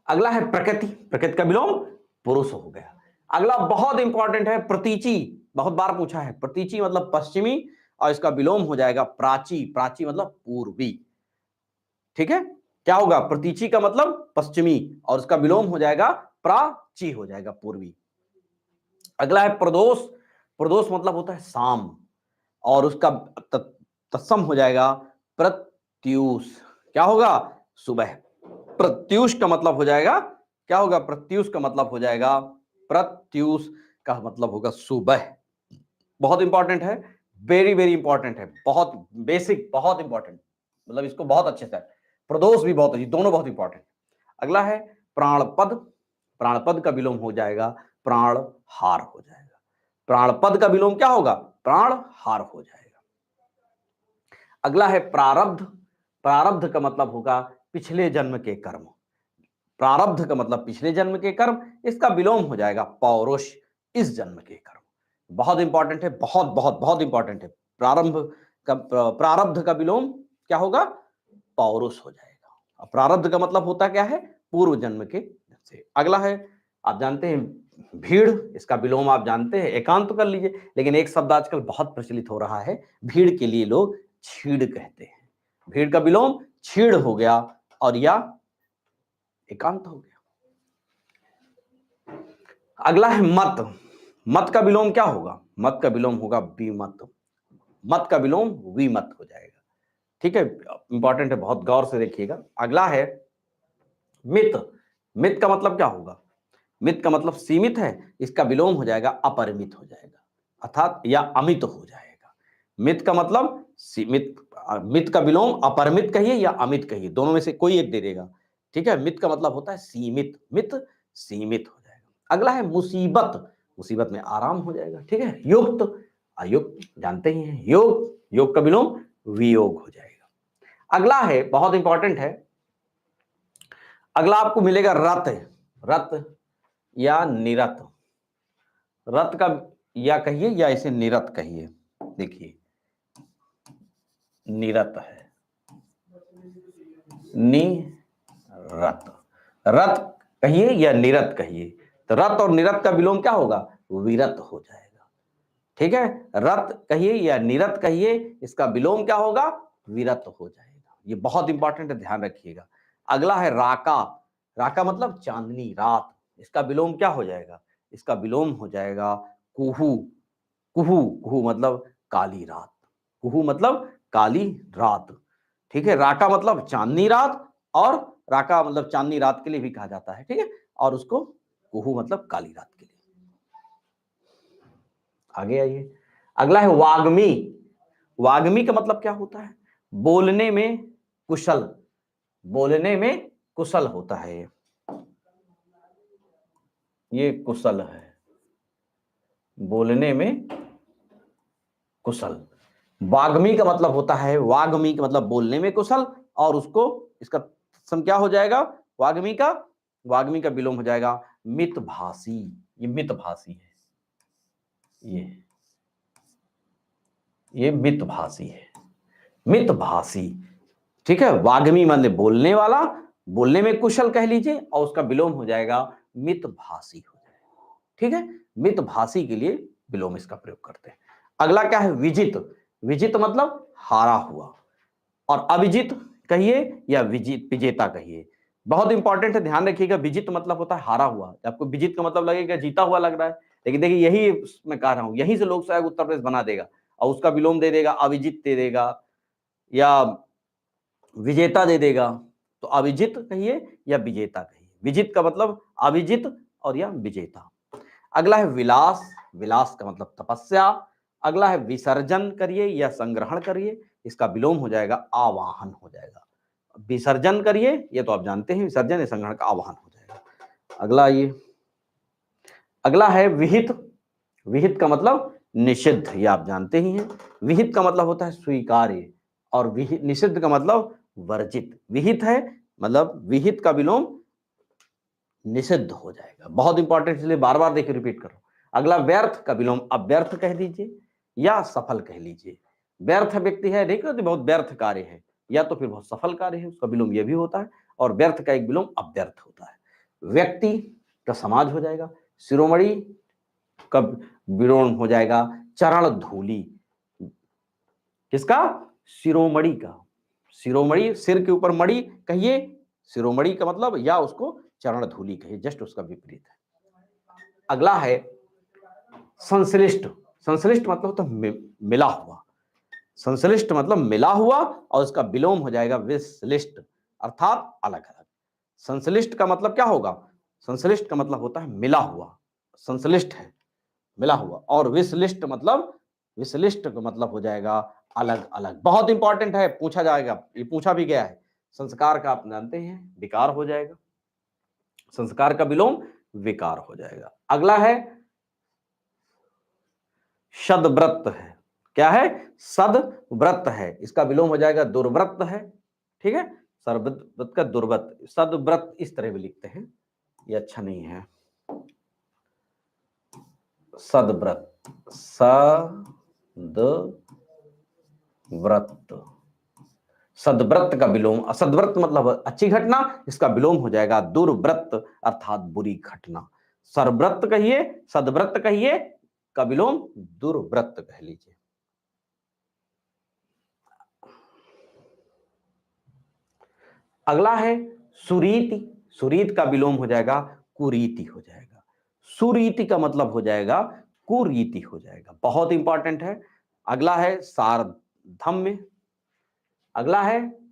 अगला है प्रकृति। प्रकृति का विलोम पुरुष हो गया। अगला बहुत इंपॉर्टेंट है प्रतीचि। बहुत बार पूछा है, प्रतीचि मतलब पश्चिमी, और इसका विलोम हो जाएगा प्राची। प्राची मतलब पूर्वी। ठीक है, क्या होगा? प्रतीचि का मतलब पश्चिमी और उसका विलोम हो जाएगा प्राची हो जाएगा, पूर्वी। अगला है प्रदोष। प्रदोष मतलब होता है शाम, और उसका तत्सम हो जाएगा प्रत्यूष। क्या होगा? सुबह। प्रत्यूष का मतलब हो जाएगा, क्या होगा? प्रत्यूष का मतलब हो जाएगा, प्रत्यूष का मतलब होगा सुबह। बहुत इंपॉर्टेंट है, वेरी वेरी इंपॉर्टेंट है, बहुत बेसिक, बहुत इंपॉर्टेंट, मतलब इसको बहुत अच्छे से। प्रदोष भी बहुत अच्छी, दोनों बहुत इंपॉर्टेंट। अगला है प्राणपद। प्राणपद का विलोम हो जाएगा प्राण हार हो जाएगा। प्राणपद का विलोम क्या होगा? प्राण हार हो जाएगा। अगला है प्रारब्ध। प्रारब्ध का मतलब होगा पिछले जन्म के कर्म। प्रारब्ध का मतलब पिछले जन्म के कर्म, इसका विलोम हो जाएगा पौरुष, इस जन्म के कर्म। बहुत इंपॉर्टेंट है, बहुत बहुत बहुत इंपॉर्टेंट है। प्रारंभ का, प्रारब्ध का विलोम क्या होगा? पौरुष हो जाएगा। प्रारब्ध का मतलब होता क्या है? पूर्व जन्म के से। अगला है, आप जानते हैं भीड़। इसका विलोम आप जानते हैं, एकांत कर लीजिए। लेकिन एक शब्द आजकल बहुत प्रचलित हो रहा है, भीड़ के लिए लोग छीड़ कहते हैं। भीड़ का विलोम छीड़ हो गया, और या एकांत हो गया। अगला है मत। मत का विलोम क्या होगा? मत का विलोम होगा विमत। मत का विलोम विमत हो जाएगा। ठीक है, इंपॉर्टेंट है, बहुत गौर से देखिएगा। अगला है मित। मित का मतलब क्या होगा? मित का मतलब सीमित है, इसका विलोम हो जाएगा अपरिमित हो जाएगा, अर्थात या अमित हो जाएगा। मित का मतलब सीमित। मित का विलोम अपरिमित कहिए या अमित कहिए, दोनों में से कोई एक दे देगा। ठीक है, मित का मतलब होता है सीमित, मित सीमित हो जाएगा। अगला है मुसीबत। मुसीबत में आराम हो जाएगा। ठीक है, युक्त, अयुक्त जानते ही हैं, योग, योग का विलोम वियोग हो जाएगा। अगला है बहुत इंपॉर्टेंट है, अगला आपको मिलेगा रत। रत या निरत। रत का या कहिए या इसे निरत कहिए। देखिए निरत है, निरत, रत कहिए या निरत कहिए, तो रत और निरत का विलोम क्या होगा? विरत हो जाएगा। ठीक है, रत कहिए या निरत कहिए, इसका विलोम क्या होगा? विरत हो जाएगा। ये बहुत इंपॉर्टेंट है, ध्यान रखिएगा। अगला है राका। राका मतलब चांदनी रात, इसका विलोम क्या हो जाएगा? इसका विलोम हो जाएगा कुहू। कुहू, कुहू मतलब काली रात, कुहू मतलब काली रात। ठीक है, राका मतलब चांदनी रात, और राका मतलब चांदनी रात के लिए भी कहा जाता है। ठीक है, और उसको कुहू मतलब काली रात के लिए। आगे आइए, अगला है वाग्मी। वाग्मी का मतलब क्या होता है? बोलने में कुशल, बोलने में कुशल होता है। ये कुशल है, बोलने में कुशल। वाग्मी का मतलब होता है, वाग्मी का मतलब बोलने में कुशल, और उसको इसका सम क्या हो जाएगा? वाग्मी का, वाग्मी का विलोम हो जाएगा मितभाषी। ये मितभाषी है, ये मितभाषी है, मितभाषी। ठीक है, वाग्मी मतलब बोलने वाला, बोलने में कुशल कह लीजिए, और उसका विलोम हो जाएगा मितभाषी हो जाएगा। ठीक है, मितभाषी के लिए विलोम इसका प्रयोग करते हैं। अगला क्या है? विजित। विजित मतलब हारा हुआ, और अविजित कहिए या विजित विजेता कहिए। बहुत इंपॉर्टेंट है, ध्यान रखिएगा। विजित मतलब होता है हारा हुआ। आपको विजित का मतलब लगेगा जीता हुआ लग रहा है, लेकिन देखिए यही मैं कह रहा हूं, यहीं से लोग शायद उत्तर प्रदेश बना देगा और उसका विलोम दे देगा, अविजित दे देगा या विजेता दे देगा। तो अविजित कहिए या विजेता कहिए। विजित का मतलब अविजित और या विजेता। अगला है विलास। विलास का मतलब तपस्या। अगला है विसर्जन करिए या संग्रहण करिए, इसका विलोम हो जाएगा आवाहन हो जाएगा। विसर्जन करिए, ये तो आप जानते हैं, विसर्जन या संग्रहण का आवाहन हो जाएगा। अगला ये, अगला है विहित। विहित का मतलब निषिद्ध, ये आप जानते ही हैं। विहित का मतलब होता है स्वीकार्य, और निषिद्ध का मतलब वर्जित। विहित है मतलब विहित का विलोम निषिद्ध हो जाएगा। बहुत इंपॉर्टेंट, इसलिए बार बार देखिए रिपीट करो। अगला व्यर्थ का विलोम अव्यर्थ कह दीजिए या सफल कह लीजिए। व्यर्थ व्यक्ति है, देखो तो बहुत व्यर्थ कार्य है, या तो फिर बहुत सफल कार्य है, उसका विलोम यह भी होता है। और व्यर्थ का एक विलोम अव्यर्थ होता है। व्यक्ति का समाज हो जाएगा। शिरोमणि का विलोम हो जाएगा चरण धूलि। किसका? शिरोमणि का। शिरोमणि सिर के ऊपर मणि कहिए, शिरोमणि का मतलब, या उसको चरण धूलि कहिए, जस्ट उसका विपरीत है। अगला है संश्लिष्ट। संश्लिष्ट मतलब होता है मिला हुआ। संश्लिष्ट मतलब मिला हुआ, और उसका विलोम हो जाएगा विश्लिष्ट, अर्थात अलग अलग। संश्लिष्ट का मतलब क्या होगा? संश्लिष्ट का मतलब होता है मिला हुआ, संश्लिष्ट है मिला हुआ। और विश्लिष्ट मतलब, विश्लिष्ट का मतलब हो जाएगा अलग अलग। बहुत इंपॉर्टेंट है, पूछा जाएगा, ये पूछा भी गया है। संस्कार का आप जानते हैं विकार हो जाएगा, संस्कार का विलोम विकार हो जाएगा। अगला है सदव्रत है। क्या है? सदव्रत है, इसका विलोम हो जाएगा दुर्व्रत है। ठीक है, सर्वव्रत का दुर्व्रत, सदव्रत इस तरह भी लिखते हैं, ये अच्छा नहीं है। सदव्रत, सदव्रत, सदव्रत का विलोम, असदव्रत मतलब अच्छी घटना, इसका विलोम हो जाएगा दुर्व्रत अर्थात बुरी घटना। सर्वव्रत कहिए, सदव्रत कहिए, का विलोम दुर्व्रत कह लीजिए। अगला है सुरीति। सुरीति का विलोम हो जाएगा कुरीति हो जाएगा। सुरीति का मतलब हो जाएगा कुरीति हो जाएगा। बहुत इंपॉर्टेंट है। अगला है सार्धम्य। अगला है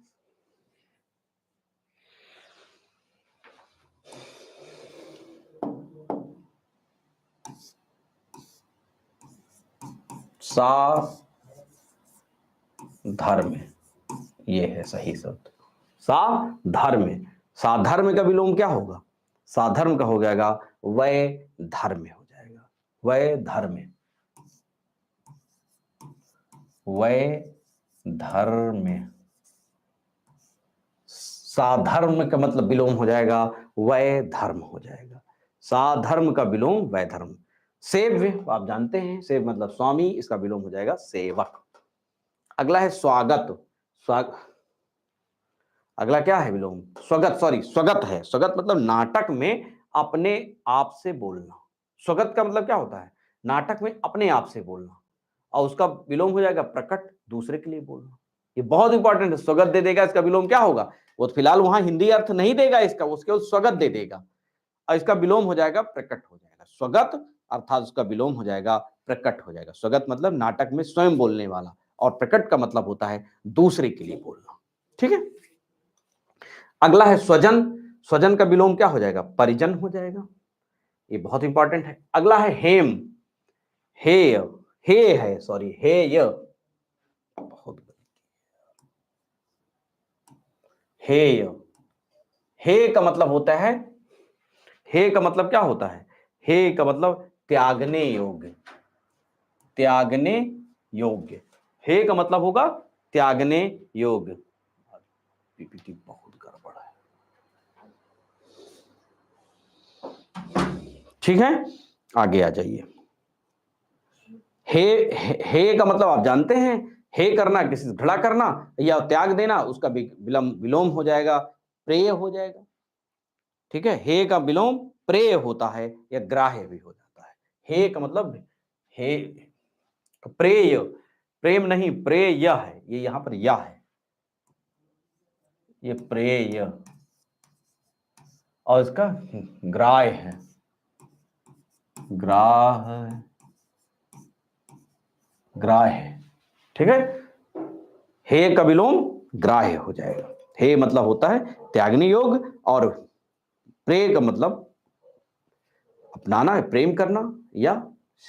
साधर्म्य, ये है सही शब्द, साधर्म्य। साधर्म्य का विलोम क्या होगा? साधर्म का हो जाएगा वय धर्म हो जाएगा। वय धर्म, वय धर्म। साधर्म का मतलब विलोम हो जाएगा वय धर्म हो जाएगा। साधर्म का विलोम वय धर्म। सेव्य आप जानते हैं, सेव मतलब स्वामी, इसका विलोम हो जाएगा सेवक। अगला है स्वागत। अगला क्या है विलोम? स्वगत, सॉरी स्वगत है। स्वगत मतलब नाटक में अपने आप से बोलना। स्वगत का मतलब क्या होता है? नाटक में अपने आप से बोलना, और उसका विलोम हो जाएगा प्रकट, दूसरे के लिए बोलना। ये बहुत इंपॉर्टेंट है। स्वगत दे देगा, इसका विलोम क्या होगा? वो फिलहाल वहां हिंदी अर्थ नहीं देगा इसका, उसके स्वगत दे देगा, और इसका विलोम हो जाएगा प्रकट हो जाएगा। स्वगत अर्थात उसका विलोम हो जाएगा प्रकट हो जाएगा। स्वगत मतलब नाटक में स्वयं बोलने वाला, और प्रकट का मतलब होता है दूसरे के लिए बोलना। ठीक है। अगला है स्वजन। स्वजन का विलोम क्या हो जाएगा? परिजन हो जाएगा। ये बहुत इंपॉर्टेंट है। अगला है हेम। हेय, हे है, सॉरी हेय, बहुत हेय। हे का मतलब होता है, हे का मतलब क्या होता है? हे का मतलब त्यागने योग्य, त्यागने योग्य। हे का मतलब होगा त्यागने योग्य। पीपीटी बहुत गड़बड़ है। ठीक है, आगे आ जाइए। हे, हे का मतलब आप जानते हैं, हे करना, किसी से खड़ा करना या त्याग देना, उसका विलोम हो जाएगा प्रेय हो जाएगा। ठीक है, हे का विलोम प्रेय होता है या ग्राह्य भी हो जाता है। हे का मतलब हे, प्रेय, प्रेम नहीं, प्रेय है, ये यहां पर या है, ये प्रेय, और इसका ग्राह्य है, ग्राह, ग्राह्य। ठीक है, हे का विलोम ग्राह्य हो जाएगा। हे मतलब होता है त्यागने योग्य, और प्रेय का मतलब अपनाना है, प्रेम करना या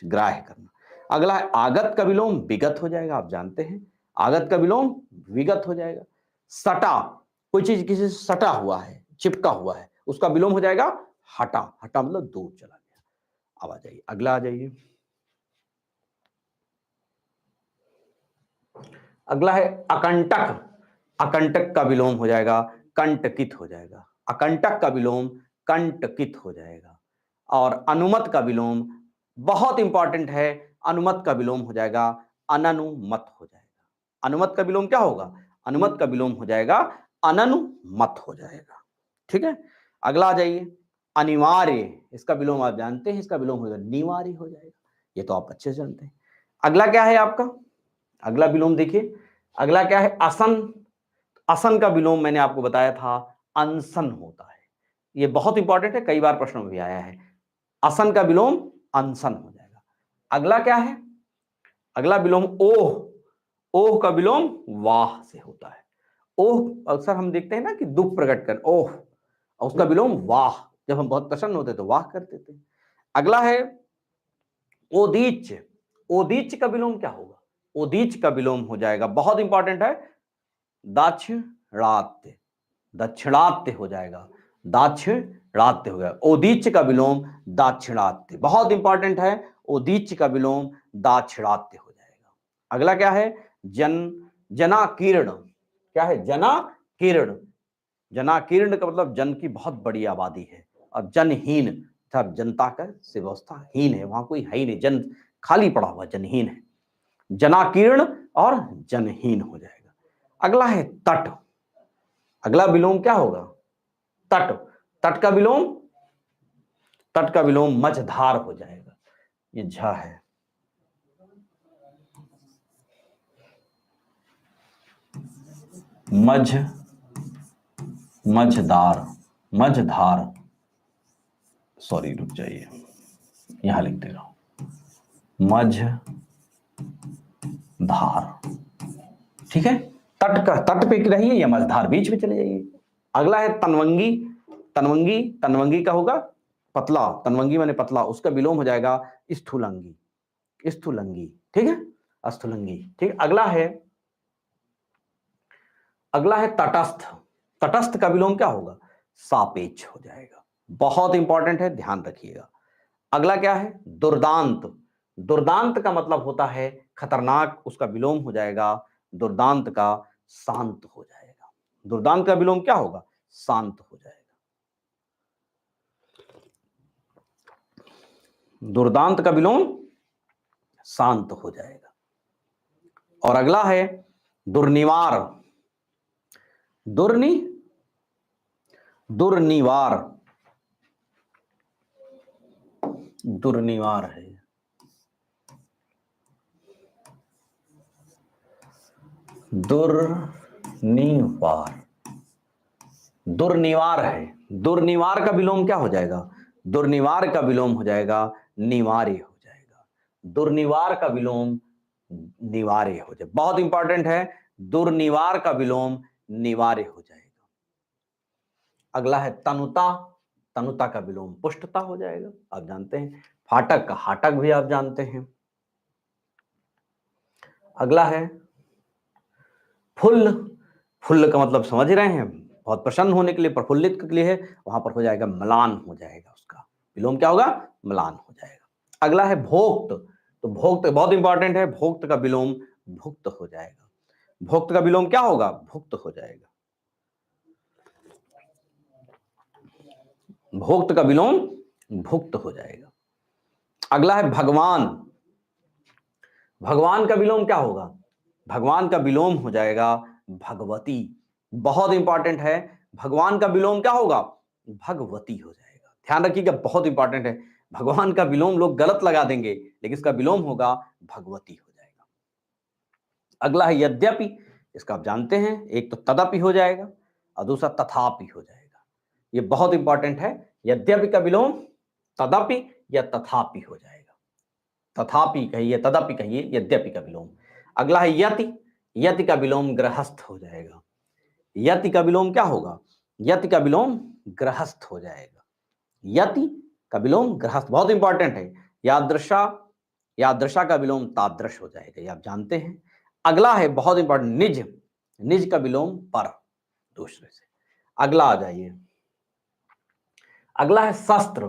ग्राह्य करना। अगला है आगत का विलोम विगत हो जाएगा। आप जानते हैं आगत का विलोम विगत हो जाएगा। सटा, कोई चीज किसी से सटा हुआ है, चिपका हुआ है, उसका विलोम हो जाएगा हटा। हटा मतलब दूर चला गया। अब आ जाइए, अगला आ जाइए। अगला है अकंटक। अकंटक का विलोम हो जाएगा कंटकित हो जाएगा। अकंटक का विलोम कंटकित हो जाएगा। और अनुमत का विलोम बहुत इंपॉर्टेंट है, अनुमत का विलोम हो जाएगा अननुमत हो जाएगा। अनुमत का विलोम क्या होगा? अनुमत का विलोम हो जाएगा अननुमत हो जाएगा। ठीक है, अगला आ जाइए अनिवार्य। इसका विलोम आप जानते हैं, इसका विलोम होगा निवार्य हो जाएगा। ये तो आप अच्छे से जानते हैं। अगला क्या है आपका? अगला विलोम देखिए, अगला क्या है? असन। असन का विलोम मैंने आपको बताया था अनशन होता है। ये बहुत इंपॉर्टेंट है, कई बार प्रश्नों में भी आया है। असन का विलोम अनशन हो जाएगा। अगला क्या है? अगला विलोम ओह। ओह का विलोम वाह से होता है। ओह अक्सर हम देखते हैं ना कि दुख प्रकट कर ओह, और उसका विलोम वाह। जब हम बहुत प्रसन्न होते तो वाह करते थे। अगला है ओदीच। ओदीच का विलोम क्या होगा? ओदीच का विलोम हो जाएगा, बहुत इंपॉर्टेंट है, दाक्षिणात्य। दक्षिणात्य हो जाएगा, दाक्षिणात्य हो गया। ओदीच का विलोम दाक्षिणात्य, बहुत इंपॉर्टेंट है, ओदीच का विलोम दाक्षिणात्य हो जाएगा। अगला क्या है? जन, जनाकीर्ण। क्या है? जनाकीर्ण। जनाकीर्ण का मतलब जन की बहुत बड़ी आबादी है, और जनहीन अर्थात जनता का से व्यवस्था हीन है, वहां कोई है ही नहीं, जन खाली पड़ा हुआ, जनहीन है। जनाकीर्ण और जनहीन हो जाएगा। अगला है तट। अगला विलोम क्या होगा? तट। तट का विलोम, तट का विलोम मझधार हो जाएगा। ये झ है, मझ, मझदार, मझधार, सॉरी रुक जाइए, यहां लिख दे रहा हूं, मझधार। ठीक है, तट का, तट पे रहिए या मझधार बीच में चले जाइए। अगला है तनवंगी। तनवंगी, तनवंगी का होगा पतला, तनवंगी माने पतला, उसका विलोम हो जाएगा स्थूलंगी। स्थूलंगी, ठीक है, स्थूलंगी। ठीक, अगला है, अगला है तटस्थ। तटस्थ का विलोम क्या होगा? सापेक्ष हो जाएगा। बहुत इंपॉर्टेंट है, ध्यान रखिएगा। अगला क्या है? दुर्दांत। दुर्दांत का मतलब होता है खतरनाक, उसका विलोम हो जाएगा दुर्दांत का शांत हो जाएगा। दुर्दांत का विलोम क्या होगा? शांत हो जाएगा। दुर्दांत का विलोम शांत हो जाएगा। और अगला है दुर्निवार। दुर्निवार दुर्निवार है। दुर्निवार दुर्निवार है। दुर्निवार का विलोम क्या हो जाएगा? दुर्निवार का विलोम हो जाएगा निवार्य हो जाएगा। दुर्निवार का विलोम निवार्य हो जाए, बहुत इंपॉर्टेंट है। दुर्निवार का विलोम निवार्य हो जाएगा। अगला है तनुता। तनुता का विलोम पुष्टता हो जाएगा, आप जानते हैं। फाटक का हाटक भी आप जानते हैं। अगला है फुल्ल। फुल्ल का मतलब समझ रहे हैं, बहुत प्रसन्न होने के लिए, प्रफुल्लित के लिए है। वहां पर हो जाएगा म्लान हो जाएगा, उसका विलोम क्या होगा? म्लान हो जाएगा। अगला है भोक्त। तो भोक्त बहुत इंपॉर्टेंट है। भोक्त का विलोम भुक्त हो जाएगा। भोक्त का विलोम क्या होगा? भुक्त हो जाएगा। भोक्त का विलोम भुक्त हो जाएगा। अगला है भगवान। भगवान का विलोम क्या होगा? भगवान का विलोम हो जाएगा भगवती। बहुत इंपॉर्टेंट है। भगवान का विलोम क्या होगा? भगवती हो जाएगा। ध्यान रखिएगा, बहुत इंपॉर्टेंट है। भगवान का विलोम लोग गलत लगा देंगे, लेकिन इसका विलोम होगा भगवती हो जाएगा। अगला है यद्यपि। इसका आप जानते हैं, एक तो तदपि हो जाएगा और दूसरा तथापि हो जाएगा। ये बहुत इंपॉर्टेंट है। यद्यपि का विलोम तदपि या तथापि हो जाएगा। तथापि कहिए, तदपि कहिए, यद्यपि का विलोम। अगला है यति। यति का विलोम गृहस्थ हो जाएगा। यति का विलोम क्या होगा? यति का विलोम गृहस्थ हो जाएगा। यति का विलोम गृहस्थ, बहुत इंपॉर्टेंट है। यादृशा। यादृशा का विलोम तादृश हो जाएगा, ये आप जानते हैं। अगला है बहुत इंपॉर्टेंट निज। निज का विलोम पर, दूसरे से। अगला आ जाइए, अगला है शस्त्र।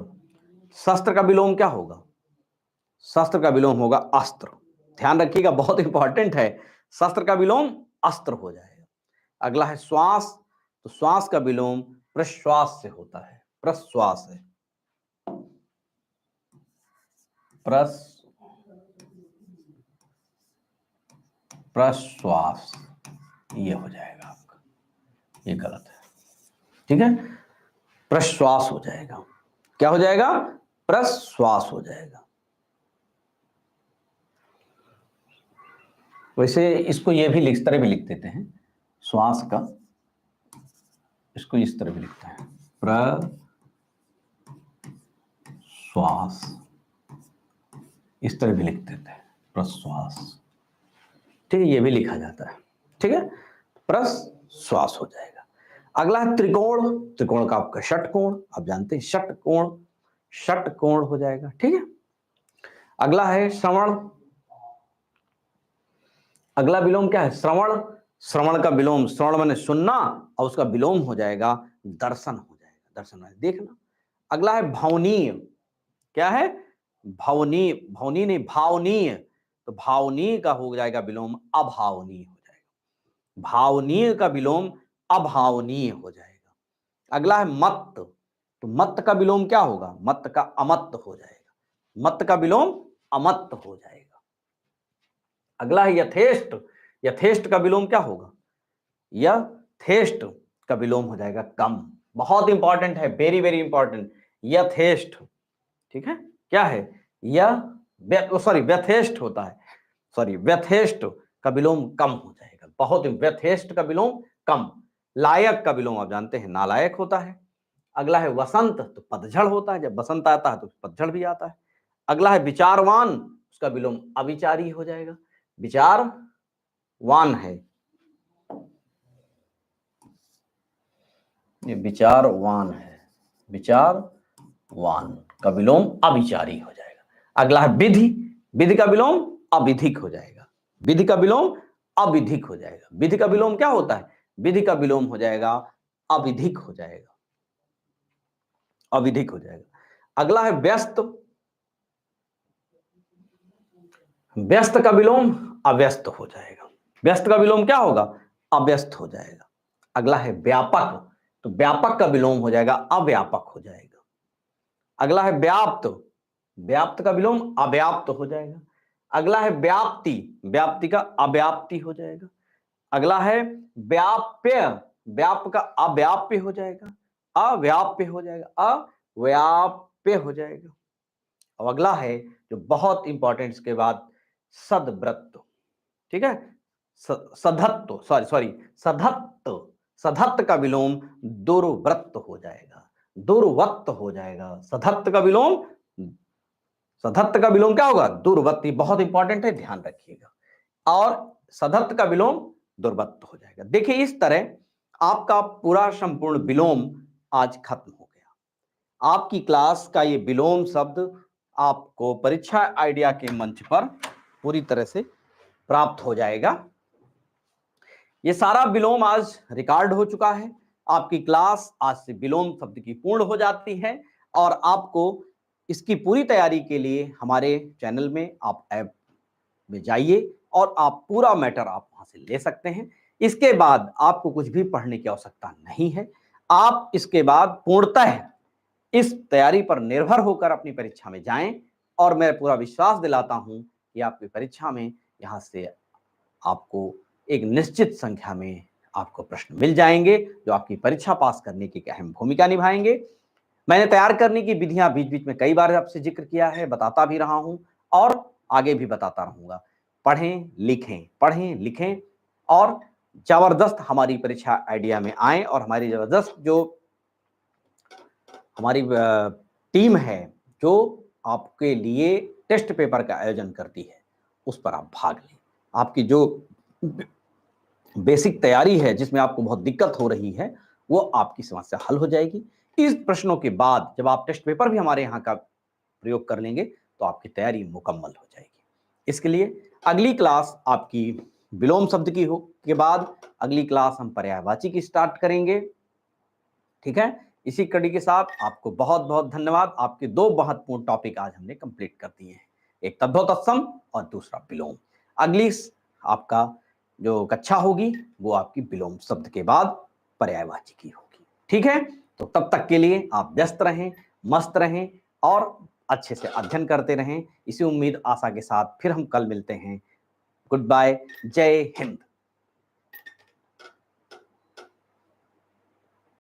शस्त्र का विलोम क्या होगा? शस्त्र का विलोम होगा अस्त्र। ध्यान रखिएगा, बहुत इंपॉर्टेंट है। शस्त्र का विलोम अस्त्र हो जाएगा। अगला है श्वास। तो श्वास का विलोम प्रश्वास से होता है, प्रश्वास है। प्रश्वास ये हो जाएगा आपका, ये गलत है, ठीक है। प्रश्वास हो जाएगा। क्या हो जाएगा? प्रश्वास हो जाएगा। वैसे इसको ये भी इस तरह भी लिख देते हैं, श्वास का, इसको इस तरह भी लिखते हैं, प्रश्वास, इस तरह भी लिख देते हैं, प्रश्वास। ठीक है, ये भी लिखा जाता है, ठीक है। प्रश्वास हो जाएगा। अगला है त्रिकोण। त्रिकोण का आपका षटकोण, आप जानते हैं, षटकोण, षटकोण हो जाएगा, ठीक है। अगला है श्रवण। अगला विलोम क्या है? श्रवण। श्रवण का विलोम, श्रवण माने सुनना, और उसका विलोम हो जाएगा दर्शन हो जाएगा, दर्शन माने देखना। अगला है भावनीय। क्या है? भावनीय। भावनीय नहीं, भावनीय। तो भावनीय का हो जाएगा विलोम अभावनीय हो जाएगा। भावनीय का विलोम अभावनीय हो जाएगा। अगला है मत्त। तो मत्त का विलोम क्या होगा? मत्त का अमत्त हो जाएगा। मत्त का विलोम अमत्त हो जाएगा। अगला है यथेष्ट। यथेष्ट का विलोम क्या होगा? यथेष्ट का विलोम हो जाएगा कम। बहुत इंपॉर्टेंट है, वेरी वेरी इंपॉर्टेंट। यथेष्ट, ठीक है। क्या है? सॉरी व्यथेष्ट होता है, सॉरी व्यथेष्ट का विलोम कम हो जाएगा। बहुत, व्यथेष्ट का विलोम कम। लायक का विलोम आप जानते हैं नालायक होता है। अगला है वसंत। तो पतझड़ होता है, जब बसंत आता है तो पतझड़ भी आता है। अगला है विचारवान। उसका विलोम अविचारी हो जाएगा। विचारवान है, ये विचारवान है, विचारवान का विलोम अविचारी हो जाएगा। अगला है विधि। विधि का विलोम अविधिक हो जाएगा। विधि का विलोम अविधिक हो जाएगा। विधि का विलोम क्या होता है? विधि का विलोम हो जाएगा अविधिक हो जाएगा, अविधिक हो जाएगा। अगला है व्यस्त। व्यस्त का विलोम अव्यस्त हो जाएगा। व्यस्त का विलोम क्या होगा? अव्यस्त हो जाएगा। अगला है व्यापक। तो व्यापक का विलोम हो जाएगा अव्यापक हो जाएगा। अगला है व्याप्त। व्याप्त का विलोम अव्याप्त हो जाएगा। अगला है व्याप्ति, व्याप्ति का अव्याप्ति हो जाएगा। अगला है व्याप्य, व्याप का अव्याप्य हो जाएगा, अव्याप्य हो जाएगा, अव्याप्य हो जाएगा। अब अगला है जो बहुत इंपॉर्टेंट इसके बाद, सदव्रत, ठीक है, सधत्त, सॉरी सॉरी सधत्त, सधत्त का विलोम दुर्वृत्त हो जाएगा, दुर्वत्त हो जाएगा। सधत्त का विलोम, सधत्त का विलोम क्या होगा? दुर्वत्त। बहुत इंपॉर्टेंट है, ध्यान रखिएगा। और सधत्त का विलोम दुर्वत्त हो जाएगा। देखिए इस तरह आपका पूरा संपूर्ण विलोम आज खत्म हो गया। आपकी क्लास का ये विलोम शब्द आपको परीक्षा आइडिया के मंच पर पूरी तरह से प्राप्त हो जाएगा। ये सारा विलोम आज रिकॉर्ड हो चुका है। आपकी क्लास आज से विलोम शब्द की पूर्ण हो जाती है और आपको इसकी पूरी तैयारी के लिए हमारे चैनल में आप ऐप में जाइए और आप पूरा मैटर आप वहां से ले सकते हैं। इसके बाद आपको कुछ भी पढ़ने की आवश्यकता नहीं है। आप इसके बाद पूर्णतः इस तैयारी पर निर्भर होकर अपनी परीक्षा में जाएं और मैं पूरा विश्वास दिलाता हूं कि आपकी परीक्षा में यहां से आपको एक निश्चित संख्या में आपको प्रश्न मिल जाएंगे जो आपकी परीक्षा पास करने की एक अहम भूमिका निभाएंगे। मैंने तैयार करने की विधियां बीच बीच में कई बार आपसे जिक्र किया है, बताता भी रहा हूं और आगे भी बताता रहूंगा। पढ़ें लिखें, पढ़ें लिखें और जबरदस्त हमारी परीक्षा आइडिया में आए और हमारी जबरदस्त जो हमारी टीम है जो आपके लिए टेस्ट पेपर का आयोजन करती है उस पर आप भाग लें। आपकी जो बेसिक तैयारी है जिसमें आपको बहुत दिक्कत हो रही है वो आपकी समस्या हल हो जाएगी। इस प्रश्नों के बाद जब आप टेस्ट पेपर भी हमारे यहाँ का प्रयोग कर लेंगे तो आपकी तैयारी मुकम्मल हो जाएगी। इसके लिए अगली क्लास आपकी विलोम शब्द की हो के बाद अगली क्लास हम पर्यायवाची की स्टार्ट करेंगे। ठीक है, इसी कड़ी के साथ आपको बहुत बहुत धन्यवाद। आपके दो महत्वपूर्ण टॉपिक आज हमने कंप्लीट कर दिए हैं, एक तद्भव तत्सम और दूसरा विलोम। अगली आपका जो कक्षा होगी वो आपकी विलोम शब्द के बाद पर्यायवाची की होगी। ठीक है, तो तब तक के लिए आप व्यस्त रहें, मस्त रहें और अच्छे से अध्ययन करते रहें। इसी उम्मीद आशा के साथ फिर हम कल मिलते हैं। गुड बाय, जय हिंद।